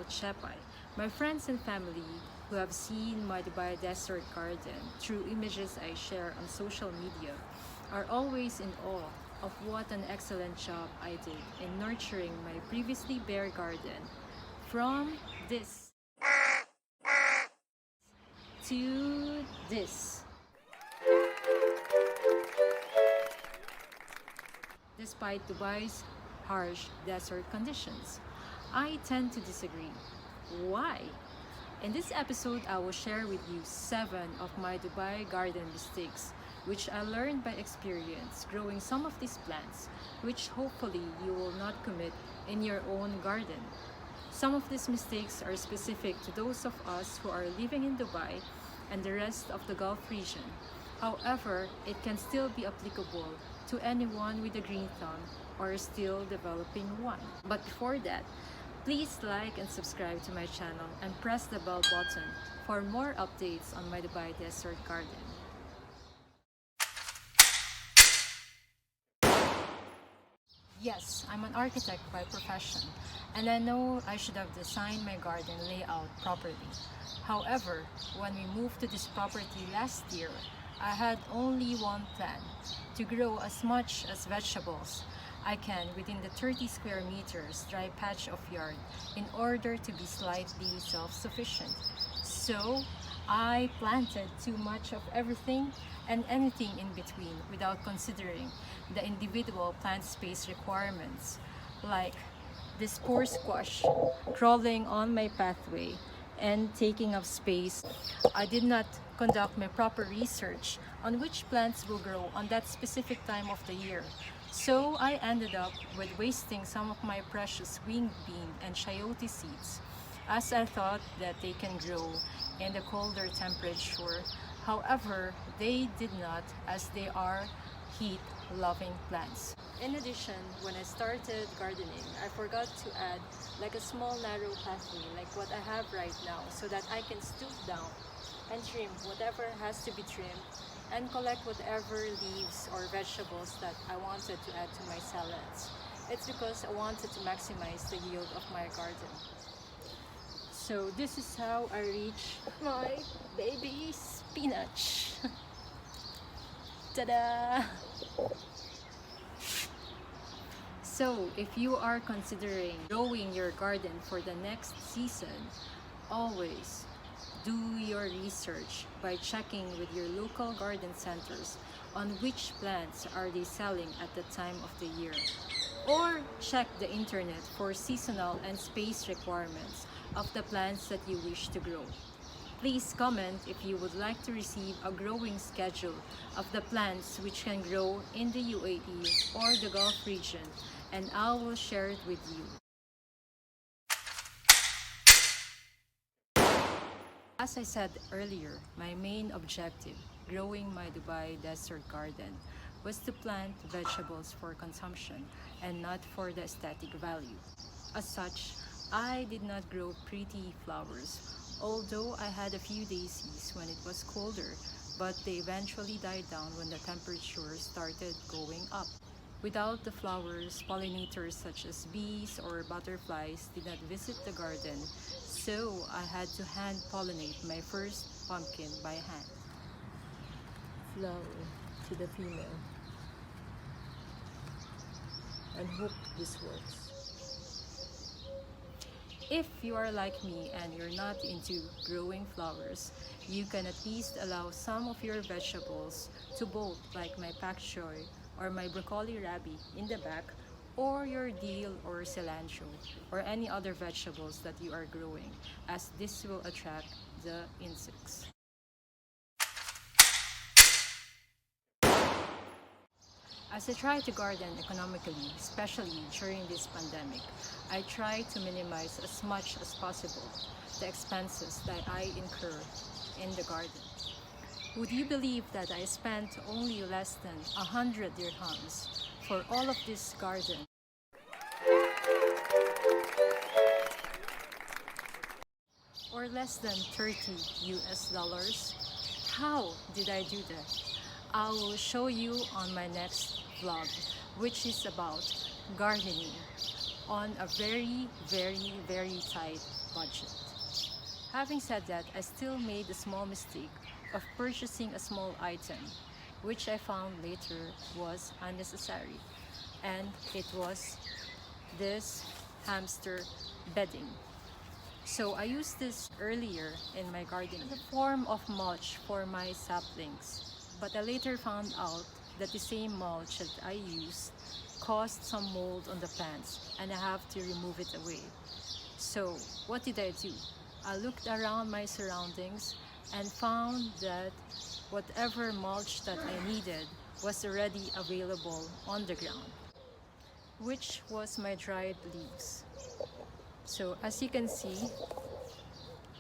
about Shepai. My friends and family who have seen my Dubai desert garden through images I share on social media are always in awe of what an excellent job I did in nurturing my previously bare garden from this to this. Despite Dubai's harsh desert conditions, I tend to disagree. Why? In this episode, I will share with you 7 of my Dubai garden mistakes, which I learned by experience growing some of these plants, which hopefully you will not commit in your own garden. Some of these mistakes are specific to those of us who are living in Dubai and the rest of the Gulf region. However, it can still be applicable to anyone with a green thumb or still developing one. But before that, please like and subscribe to my channel and press the bell button for more updates on my Dubai desert garden. Yes, I'm an architect by profession, and I know I should have designed my garden layout properly. However, when we moved to this property last year, I had only one plan: to grow as much as vegetables I can within the 30 square meters dry patch of yard in order to be slightly self-sufficient. So I planted too much of everything and anything in between without considering the individual plant space requirements, like this poor squash crawling on my pathway and taking up space. I did not conduct my proper research on which plants will grow on that specific time of the year. So I ended up with wasting some of my precious winged bean and chayote seeds, as I thought that they can grow in the colder temperature. However, they did not, as they are heat-loving plants. In addition, when I started gardening, I forgot to add like a small narrow pathway like what I have right now, so that I can stoop down and trim whatever has to be trimmed and collect whatever leaves or vegetables that I wanted to add to my salads. It's because I wanted to maximize the yield of my garden. So this is how I reach my baby spinach. Ta-da! So if you are considering growing your garden for the next season, always do your research by checking with your local garden centers on which plants are they selling at the time of the year. Or check the internet for seasonal and space requirements of the plants that you wish to grow. Please comment if you would like to receive a growing schedule of the plants which can grow in the UAE or the Gulf region, and I will share it with you. As I said earlier, my main objective growing my Dubai desert garden was to plant vegetables for consumption and not for the aesthetic value. As such, I did not grow pretty flowers, although I had a few daisies when it was colder, but they eventually died down when the temperature started going up. Without the flowers, pollinators such as bees or butterflies did not visit the garden, so I had to hand pollinate my first pumpkin by hand. Flower to the female, and hope this works. If you are like me and you're not into growing flowers, you can at least allow some of your vegetables to bolt, like my pak choy or my broccoli rabi in the back, or your dill or cilantro or any other vegetables that you are growing, as this will attract the insects. As I try to garden economically, especially during this pandemic, I try to minimize as much as possible the expenses that I incur in the garden. Would you believe that I spent only less than 100 dirhams for all of this garden? Or less than 30 US dollars? How did I do that? I will show you on my next vlog, which is about gardening on a very tight budget. Having said that, I still made the small mistake of purchasing a small item, which I found later was unnecessary, and it was this hamster bedding. So I used this earlier in my garden as a form of mulch for my saplings. But I later found out that the same mulch that I used caused some mold on the plants and I have to remove it away. So what did I do? I looked around my surroundings and found that whatever mulch that I needed was already available on the ground, which was my dried leaves. So as you can see,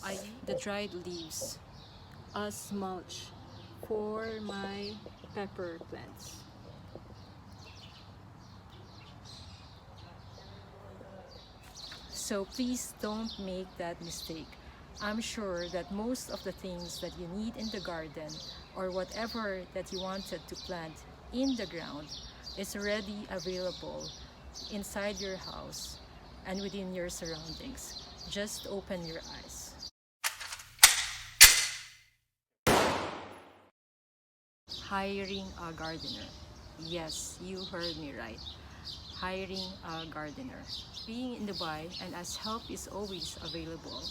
I use the dried leaves as mulch for my pepper plants. So please don't make that mistake. I'm sure that most of the things that you need in the garden or whatever that you wanted to plant in the ground is already available inside your house and within your surroundings. Just open your eyes. Hiring a gardener. Yes, you heard me right. Hiring a gardener. Being in Dubai and as help is always available,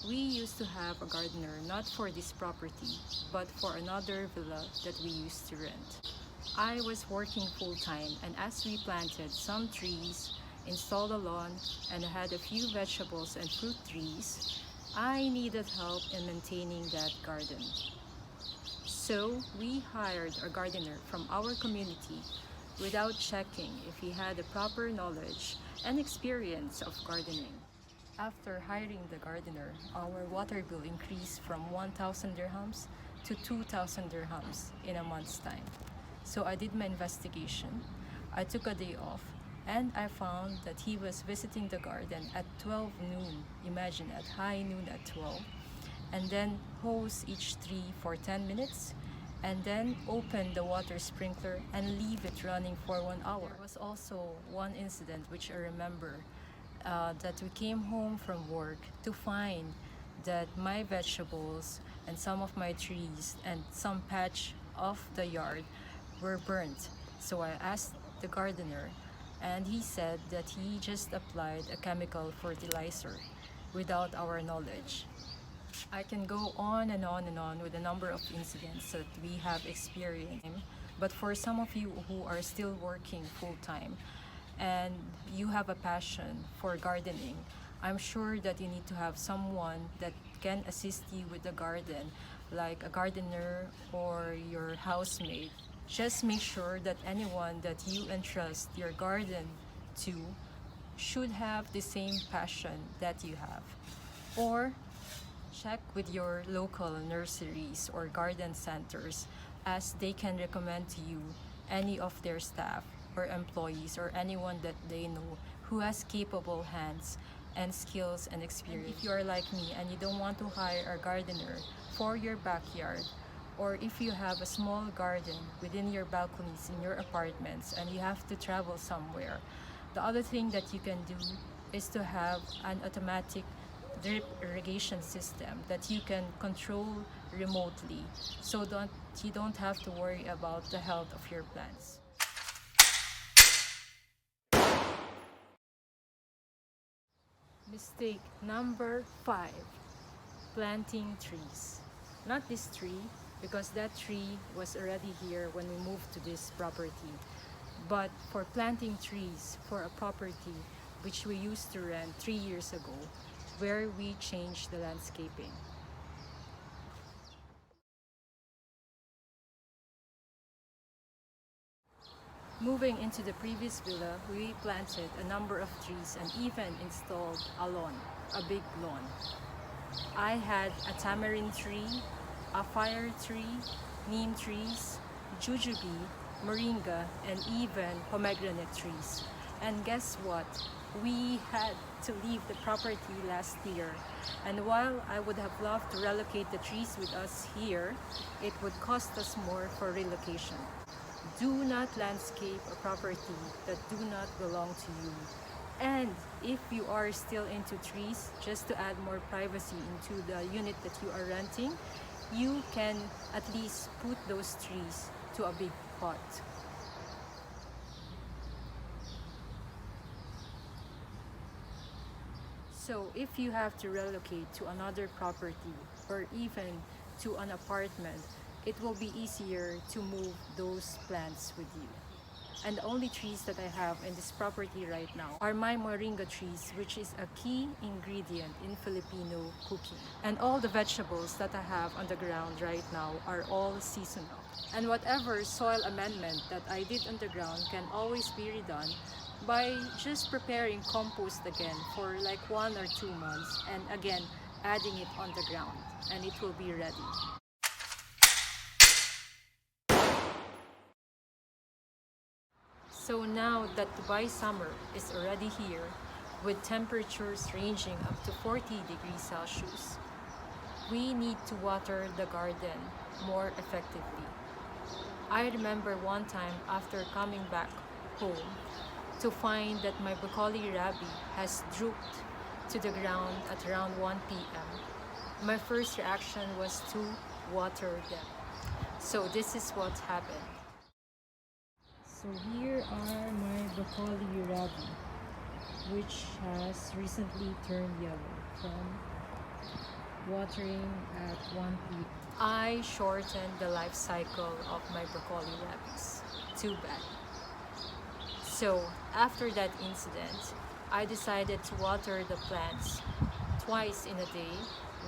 we used to have a gardener not for this property but for another villa that we used to rent. I was working full-time and as we planted some trees, installed a lawn, and had a few vegetables and fruit trees, I needed help in maintaining that garden. So we hired a gardener from our community without checking if he had the proper knowledge and experience of gardening. After hiring the gardener, our water bill increased from 1,000 dirhams to 2,000 dirhams in a month's time. So I did my investigation. I took a day off and I found that he was visiting the garden at 12 noon. Imagine at high noon at 12. And then hose each tree for 10 minutes and then open the water sprinkler and leave it running for 1 hour. There was also one incident which I remember that we came home from work to find that my vegetables and some of my trees and some patch of the yard were burnt. So I asked the gardener and he said that he just applied a chemical fertilizer without our knowledge. I can go on and on and on with a number of incidents that we have experienced, but for some of you who are still working full-time and you have a passion for gardening, I'm sure that you need to have someone that can assist you with the garden, like a gardener or your housemate. Just make sure that anyone that you entrust your garden to should have the same passion that you have. Or check with your local nurseries or garden centers as they can recommend to you any of their staff or employees or anyone that they know who has capable hands and skills and experience. And if you are like me and you don't want to hire a gardener for your backyard, or if you have a small garden within your balconies in your apartments and you have to travel somewhere, the other thing that you can do is to have an automatic drip irrigation system that you can control remotely so that you don't have to worry about the health of your plants. Mistake number 5, planting trees. Not this tree, because that tree was already here when we moved to this property, but for planting trees for a property which we used to rent 3 years ago, where we changed the landscaping. Moving into the previous villa, we planted a number of trees and even installed a lawn, a big lawn. I had a tamarind tree, a fire tree, neem trees, jujube, moringa, and even pomegranate trees. And guess what? We had to leave the property last year. And while I would have loved to relocate the trees with us here, it would cost us more for relocation. Do not landscape a property that do not belong to you. And if you are still into trees, just to add more privacy into the unit that you are renting, you can at least put those trees to a big pot. So if you have to relocate to another property or even to an apartment, it will be easier to move those plants with you. And the only trees that I have in this property right now are my moringa trees, which is a key ingredient in Filipino cooking. And all the vegetables that I have on the ground right now are all seasonal. And whatever soil amendment that I did on the ground can always be redone by just preparing compost again for like 1 or 2 months and again adding it on the ground, and it will be ready. So now that Dubai summer is already here, with temperatures ranging up to 40 degrees Celsius, we need to water the garden more effectively. I remember one time after coming back home to find that my broccoli rabi has drooped to the ground at around 1 p.m. My first reaction was to water them. So this is what happened. So here are my broccoli rabi, which has recently turned yellow from watering at 1 p.m. I shortened the life cycle of my broccoli rabis. Too bad. So after that incident, I decided to water the plants twice in a day,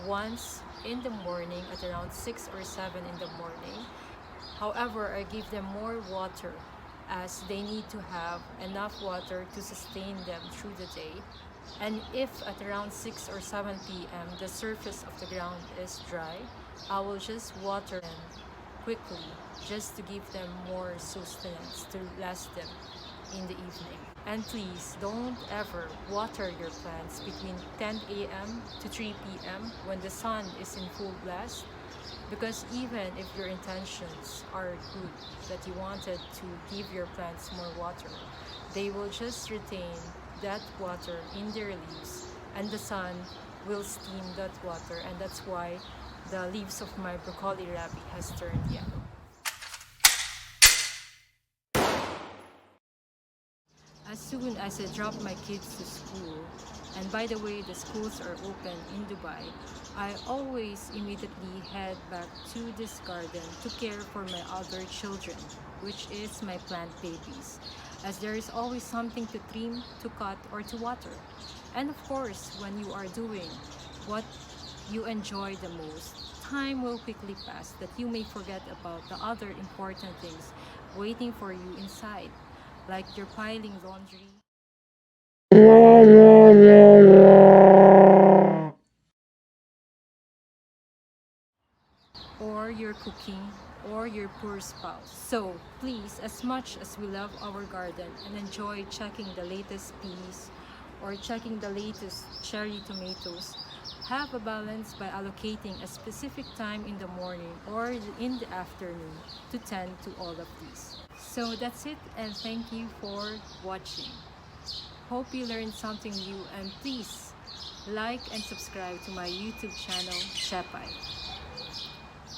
once in the morning at around 6 or 7 in the morning. However, I give them more water as they need to have enough water to sustain them through the day. And if at around 6 or 7 p.m. the surface of the ground is dry, I will just water them quickly just to give them more sustenance to last them in the evening. And please don't ever water your plants between 10 a.m. to 3 p.m. when the sun is in full blast, because even if your intentions are good, that you wanted to give your plants more water, they will just retain that water in their leaves and the sun will steam that water, and that's why the leaves of my broccoli rabi has turned yellow. As soon as I drop my kids to school, and by the way, the schools are open in Dubai, I always immediately head back to this garden to care for my other children, which is my plant babies, as there is always something to trim, to cut, or to water. And of course, when you are doing what you enjoy the most, time will quickly pass that you may forget about the other important things waiting for you inside, like your piling laundry, or your cooking, or your poor spouse. So please, as much as we love our garden and enjoy checking the latest peas or checking the latest cherry tomatoes, have a balance by allocating a specific time in the morning or in the afternoon to tend to all of these. So that's it, and thank you for watching. Hope you learned something new, and please like and subscribe to my YouTube channel, Shepai.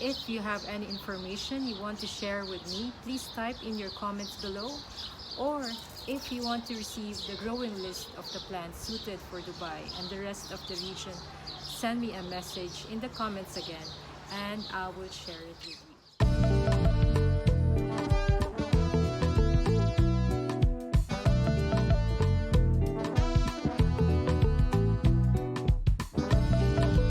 If you have any information you want to share with me, please type in your comments below. Or if you want to receive the growing list of the plants suited for Dubai and the rest of the region, send me a message in the comments again and I will share it with you.